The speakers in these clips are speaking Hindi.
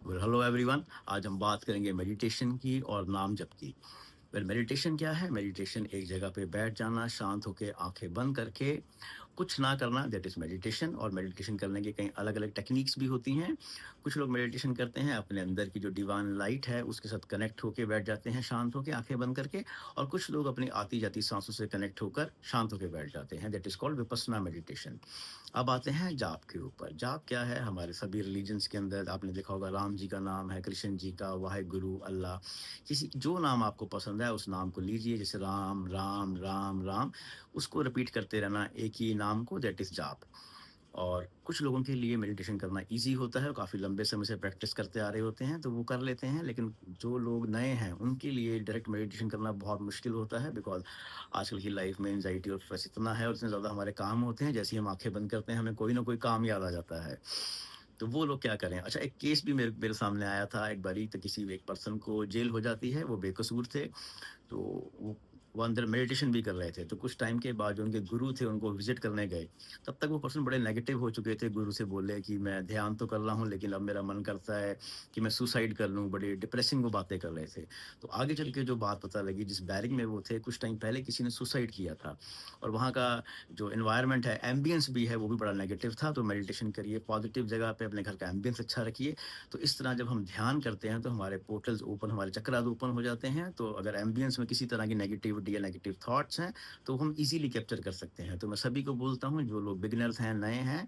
Hello everyone. आज हम बात करेंगे मेडिटेशन की और नाम जप की। मेडिटेशन क्या है? मेडिटेशन एक जगह पे बैठ जाना, शांत होके आंखें बंद करके कुछ ना करना, दैट इज मेडिटेशन। और मेडिटेशन करने के कई अलग अलग टेक्निक्स भी होती हैं। कुछ लोग मेडिटेशन करते हैं अपने अंदर की जो डिवाइन लाइट है उसके साथ कनेक्ट होके बैठ जाते हैं शांत होके आंखें बंद करके। और कुछ लोग अपनी आती जाती सांसों से कनेक्ट होकर शांत होके बैठ जाते हैं, that is called Vipassana meditation. अब आते हैं जाप के ऊपर। जाप क्या है? हमारे सभी रिलीजन्स के अंदर आपने देखा होगा, राम जी का नाम है, कृष्ण जी का, वाहेगुरु, अल्लाह, किसी जो नाम आपको पसंद है उस नाम को लीजिए। जैसे राम राम राम राम, उसको रिपीट करते रहना एक ही नाम को, दैट इज जाप। और कुछ लोगों के लिए मेडिटेशन करना ईज़ी होता है, काफ़ी लंबे समय से प्रैक्टिस करते आ रहे होते हैं, तो वो कर लेते हैं। लेकिन जो लोग नए हैं, उनके लिए डायरेक्ट मेडिटेशन करना बहुत मुश्किल होता है, बिकॉज़ आजकल की लाइफ़ में एंग्ज़ायटी और स्ट्रेस इतना है और इतने ज़्यादा हमारे काम होते हैं, जैसे ही हम आँखें बंद करते हैं, हमें कोई ना कोई काम याद आ जाता है। तो वो लोग क्या करें? अच्छा, एक केस भी मेरे मेरे सामने आया था एक बारी। तो किसी एक पर्सन को जेल हो जाती है, वो बेकसूर थे। तो वो अंदर मेडिटेशन भी कर रहे थे। तो कुछ टाइम के बाद जो उनके गुरु थे उनको विज़िट करने गए। तब तक वो पर्सन बड़े नेगेटिव हो चुके थे। गुरु से बोले कि मैं ध्यान तो कर रहा हूँ, लेकिन अब मेरा मन करता है कि मैं सुसाइड कर लूँ। बड़ी डिप्रेसिंग वो बातें कर रहे थे। तो आगे चल के जो बात पता लगी, जिस बैरिक में वो थे, कुछ टाइम पहले किसी ने सुसाइड किया था। और वहाँ का जो एनवायरनमेंट है, एम्बियंस भी है, वो भी बड़ा नेगेटिव था। तो मेडिटेशन करिए, पॉजिटिव जगह पे अपने घर का एम्बियंस अच्छा रखिए। तो इस तरह जब हम ध्यान करते हैं तो हमारे पोर्टल्स ओपन, हमारे चक्रास ओपन हो जाते हैं। तो अगर एम्बियंस में किसी तरह की नेगेटिविटी या नेगेटिव थॉट्स हैं, तो हम इजीली कैप्चर कर सकते हैं। तो मैं सभी को बोलता हूँ, जो लोग बिगिनर्स हैं, नए हैं,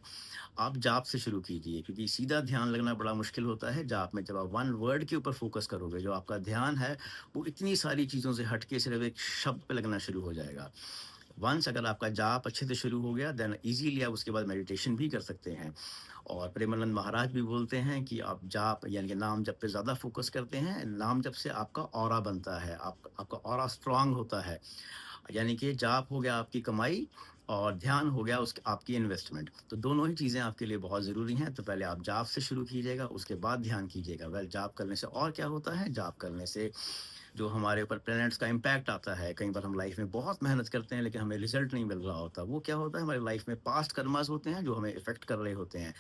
आप जाप से शुरू कीजिए, क्योंकि सीधा ध्यान लगना बड़ा मुश्किल होता है। जाप में जब आप वन वर्ड के ऊपर फोकस करोगे, जो आपका ध्यान है वो इतनी सारी चीज़ों से हट के सिर्फ एक शब्द पे लगना शुरू हो जाएगा। वंस अगर आपका जाप अच्छे से शुरू हो गया, देन इजीली आप उसके बाद मेडिटेशन भी कर सकते हैं। और प्रेमानंद महाराज भी बोलते हैं कि आप जाप यानी कि नाम जप पे ज़्यादा फ़ोकस करते हैं। नाम जप से आपका ऑरा बनता है, आपका ऑरा स्ट्रॉन्ग होता है। यानी कि जाप हो गया आपकी कमाई और ध्यान हो गया उसकी आपकी इन्वेस्टमेंट। तो दोनों ही चीज़ें आपके लिए बहुत ज़रूरी हैं। तो पहले आप जाप से शुरू कीजिएगा, उसके बाद ध्यान कीजिएगा। वेल, जाप करने से और क्या होता है? जाप करने से जो हमारे ऊपर प्लैनेट्स का इम्पैक्ट आता है, कई बार हम लाइफ में बहुत मेहनत करते हैं लेकिन हमें रिजल्ट नहीं मिल रहा होता। वो क्या होता है? हमारी लाइफ में पास्ट कर्मास होते हैं जो हमें इफ़ेक्ट कर रहे होते हैं।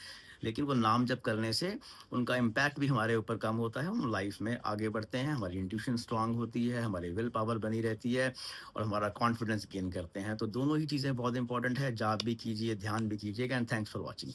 लेकिन वो नाम जप करने से उनका इम्पैक्ट भी हमारे ऊपर कम होता है, हम लाइफ में आगे बढ़ते हैं, हमारी इंट्यूशन स्ट्रांग होती है, हमारी विल पावर बनी रहती है और हमारा कॉन्फिडेंस गेन करते हैं। तो दोनों ही चीज़ें बहुत इंपॉर्टेंट है। जाप भी कीजिए, ध्यान भी कीजिएगा। And thanks for watching.